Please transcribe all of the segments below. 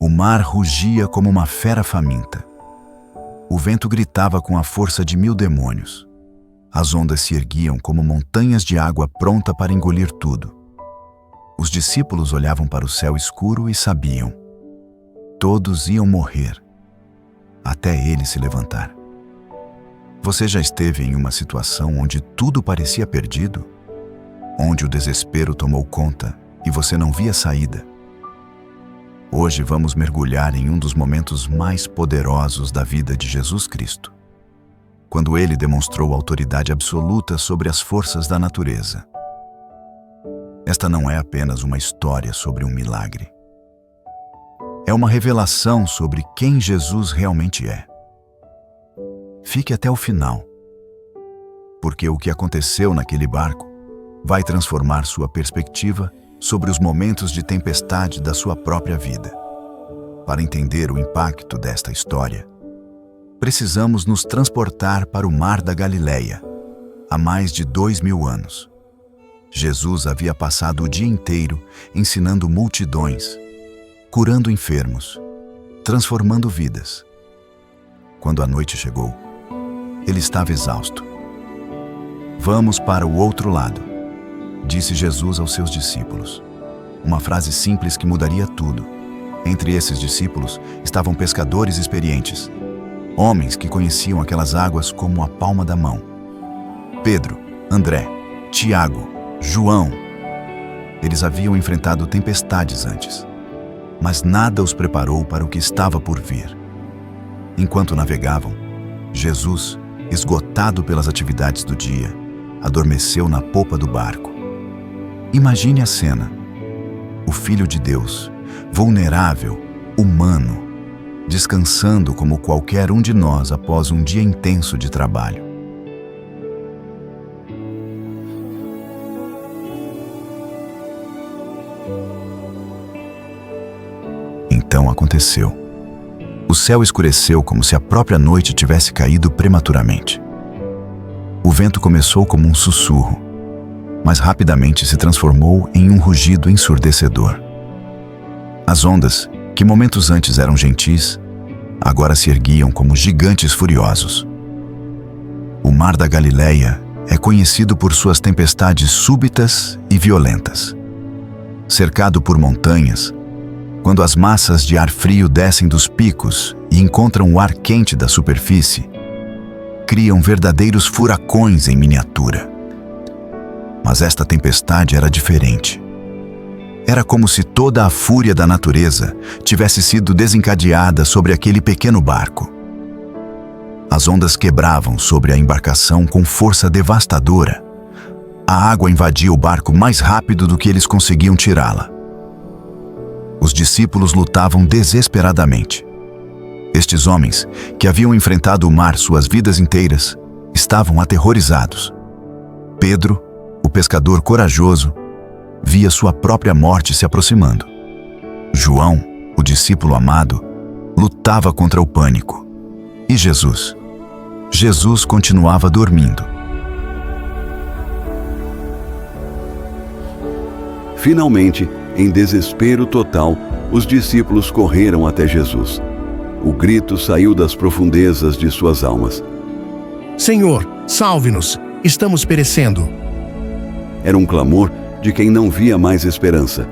O mar rugia como uma fera faminta. O vento gritava com a força de 1000 demônios. As ondas se erguiam como montanhas de água pronta para engolir tudo. Os discípulos olhavam para o céu escuro e sabiam: todos iam morrer, até ele se levantar. Você já esteve em uma situação onde tudo parecia perdido? Onde o desespero tomou conta e você não via saída? Hoje vamos mergulhar em um dos momentos mais poderosos da vida de Jesus Cristo, quando ele demonstrou autoridade absoluta sobre as forças da natureza. Esta não é apenas uma história sobre um milagre. É uma revelação sobre quem Jesus realmente é. Fique até o final, porque o que aconteceu naquele barco vai transformar sua perspectiva sobre os momentos de tempestade da sua própria vida. Para entender o impacto desta história, precisamos nos transportar para o Mar da Galileia, há mais de 2000 anos. Jesus havia passado o dia inteiro ensinando multidões, curando enfermos, transformando vidas. Quando a noite chegou, ele estava exausto. Vamos para o outro lado, disse Jesus aos seus discípulos. Uma frase simples que mudaria tudo. Entre esses discípulos estavam pescadores experientes, homens que conheciam aquelas águas como a palma da mão. Pedro, André, Tiago, João. Eles haviam enfrentado tempestades antes, mas nada os preparou para o que estava por vir. Enquanto navegavam, Jesus, esgotado pelas atividades do dia, adormeceu na popa do barco. Imagine a cena. O Filho de Deus, vulnerável, humano, descansando como qualquer um de nós após um dia intenso de trabalho. Então aconteceu. O céu escureceu como se a própria noite tivesse caído prematuramente. O vento começou como um sussurro, mas rapidamente se transformou em um rugido ensurdecedor. As ondas, que momentos antes eram gentis, agora se erguiam como gigantes furiosos. O Mar da Galileia é conhecido por suas tempestades súbitas e violentas. Cercado por montanhas, quando as massas de ar frio descem dos picos e encontram o ar quente da superfície, criam verdadeiros furacões em miniatura. Mas esta tempestade era diferente. Era como se toda a fúria da natureza tivesse sido desencadeada sobre aquele pequeno barco. As ondas quebravam sobre a embarcação com força devastadora. A água invadia o barco mais rápido do que eles conseguiam tirá-la. Os discípulos lutavam desesperadamente. Estes homens, que haviam enfrentado o mar suas vidas inteiras, estavam aterrorizados. Pedro, o pescador corajoso, via sua própria morte se aproximando. João, o discípulo amado, lutava contra o pânico. E Jesus? Jesus continuava dormindo. Finalmente, em desespero total, os discípulos correram até Jesus. O grito saiu das profundezas de suas almas. Senhor, salve-nos! Estamos perecendo! Era um clamor de quem não via mais esperança.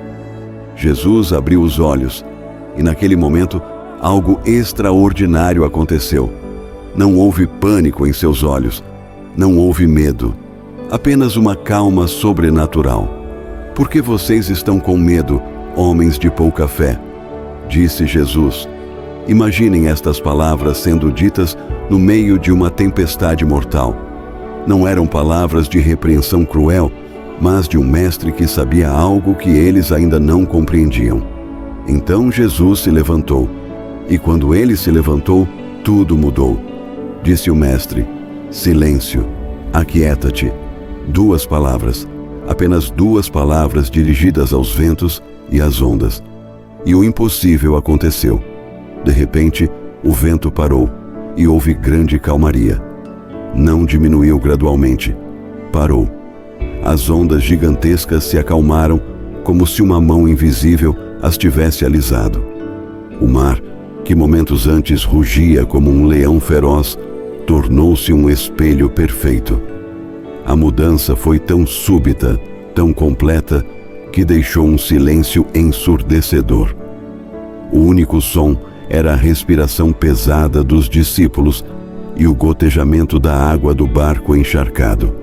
Jesus abriu os olhos e, naquele momento, algo extraordinário aconteceu. Não houve pânico em seus olhos, não houve medo, apenas uma calma sobrenatural. Por que vocês estão com medo, homens de pouca fé? Disse Jesus. Imaginem estas palavras sendo ditas no meio de uma tempestade mortal. Não eram palavras de repreensão cruel, mas de um mestre que sabia algo que eles ainda não compreendiam. Então Jesus se levantou, e quando ele se levantou, tudo mudou. Disse o mestre: silêncio, aquieta-te. 2 palavras, apenas 2 palavras dirigidas aos ventos e às ondas. E o impossível aconteceu. De repente, o vento parou e houve grande calmaria. Não diminuiu gradualmente, parou. As ondas gigantescas se acalmaram como se uma mão invisível as tivesse alisado. O mar, que momentos antes rugia como um leão feroz, tornou-se um espelho perfeito. A mudança foi tão súbita, tão completa, que deixou um silêncio ensurdecedor. O único som era a respiração pesada dos discípulos e o gotejamento da água do barco encharcado.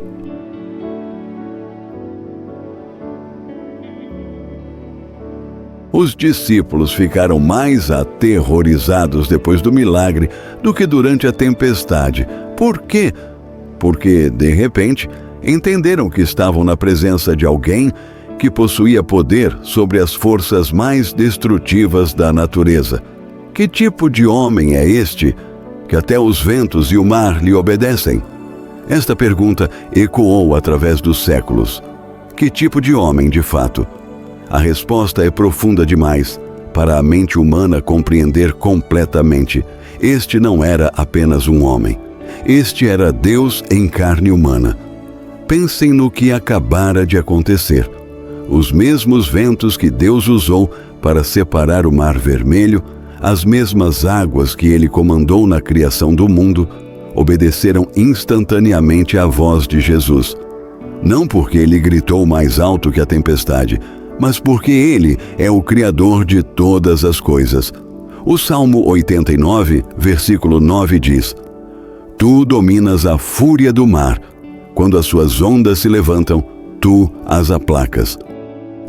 Os discípulos ficaram mais aterrorizados depois do milagre do que durante a tempestade. Por quê? Porque, de repente, entenderam que estavam na presença de alguém que possuía poder sobre as forças mais destrutivas da natureza. Que tipo de homem é este, que até os ventos e o mar lhe obedecem? Esta pergunta ecoou através dos séculos. Que tipo de homem, de fato? A resposta é profunda demais para a mente humana compreender completamente. Este não era apenas um homem. Este era Deus em carne humana. Pensem no que acabara de acontecer. Os mesmos ventos que Deus usou para separar o Mar Vermelho, as mesmas águas que Ele comandou na criação do mundo, obedeceram instantaneamente à voz de Jesus. Não porque Ele gritou mais alto que a tempestade, mas porque Ele é o Criador de todas as coisas. O Salmo 89, versículo 9 diz: Tu dominas a fúria do mar. Quando as suas ondas se levantam, tu as aplacas.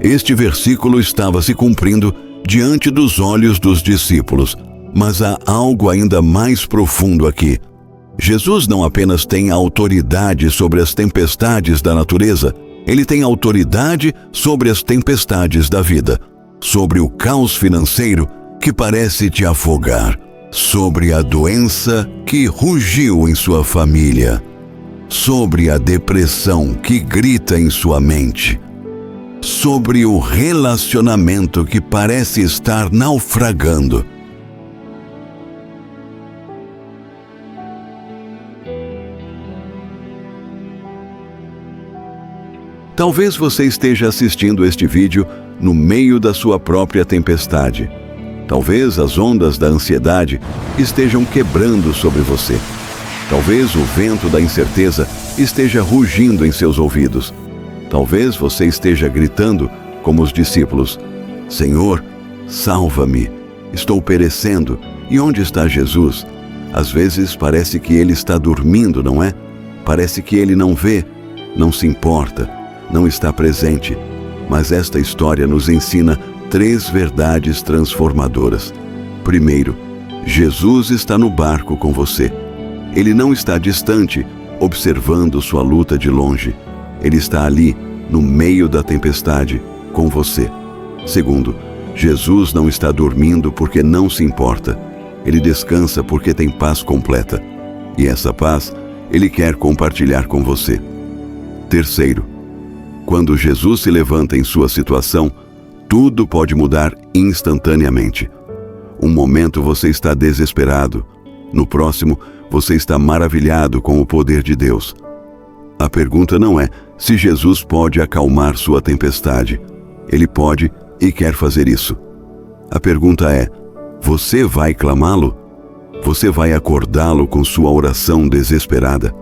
Este versículo estava se cumprindo diante dos olhos dos discípulos, mas há algo ainda mais profundo aqui. Jesus não apenas tem autoridade sobre as tempestades da natureza, Ele tem autoridade sobre as tempestades da vida, sobre o caos financeiro que parece te afogar, sobre a doença que rugiu em sua família, sobre a depressão que grita em sua mente, sobre o relacionamento que parece estar naufragando. Talvez você esteja assistindo este vídeo no meio da sua própria tempestade. Talvez as ondas da ansiedade estejam quebrando sobre você. Talvez o vento da incerteza esteja rugindo em seus ouvidos. Talvez você esteja gritando, como os discípulos: Senhor, salva-me, estou perecendo, e onde está Jesus? Às vezes parece que Ele está dormindo, não é? Parece que Ele não vê, não se importa, não está presente. Mas esta história nos ensina 3 verdades transformadoras. Primeiro, Jesus está no barco com você. Ele não está distante, observando sua luta de longe. Ele está ali, no meio da tempestade, com você. Segundo, Jesus não está dormindo porque não se importa. Ele descansa porque tem paz completa. E essa paz, Ele quer compartilhar com você. Terceiro, quando Jesus se levanta em sua situação, tudo pode mudar instantaneamente. Um momento você está desesperado. No próximo, você está maravilhado com o poder de Deus. A pergunta não é se Jesus pode acalmar sua tempestade. Ele pode e quer fazer isso. A pergunta é: você vai clamá-lo? Você vai acordá-lo com sua oração desesperada?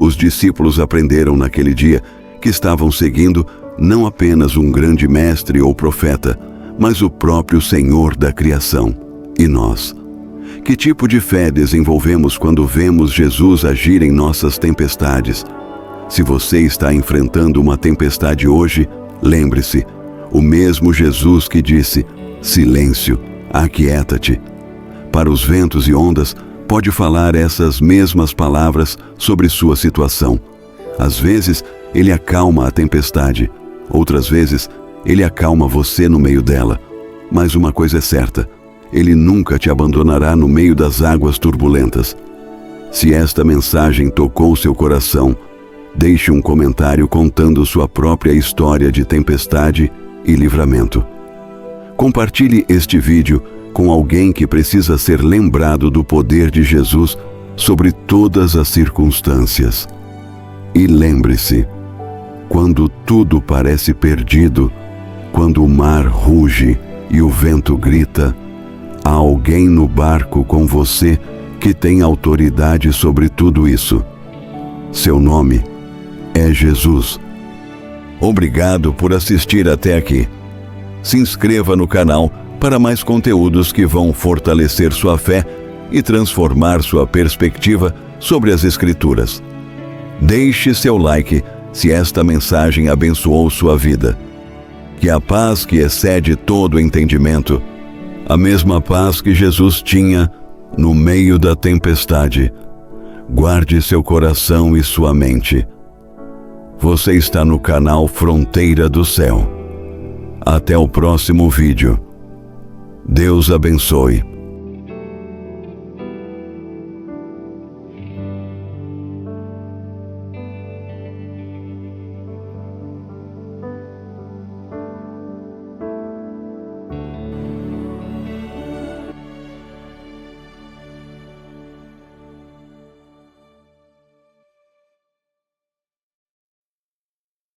Os discípulos aprenderam naquele dia que estavam seguindo não apenas um grande mestre ou profeta, mas o próprio Senhor da criação. E nós? Que tipo de fé desenvolvemos quando vemos Jesus agir em nossas tempestades? Se você está enfrentando uma tempestade hoje, lembre-se, o mesmo Jesus que disse: silêncio, aquieta-te. Para os ventos e ondas, pode falar essas mesmas palavras sobre sua situação. Às vezes, Ele acalma a tempestade. Outras vezes, Ele acalma você no meio dela. Mas uma coisa é certa: Ele nunca te abandonará no meio das águas turbulentas. Se esta mensagem tocou seu coração, deixe um comentário contando sua própria história de tempestade e livramento. Compartilhe este vídeo com alguém que precisa ser lembrado do poder de Jesus sobre todas as circunstâncias. E lembre-se, quando tudo parece perdido, quando o mar ruge e o vento grita, Há alguém no barco com você que tem autoridade sobre tudo isso. Seu nome é Jesus. Obrigado por assistir até aqui. Se inscreva no canal para mais conteúdos que vão fortalecer sua fé e transformar sua perspectiva sobre as Escrituras. Deixe seu like se esta mensagem abençoou sua vida. Que a paz que excede todo entendimento, a mesma paz que Jesus tinha no meio da tempestade, guarde seu coração e sua mente. Você está no canal Fronteira do Céu. Até o próximo vídeo. Deus abençoe.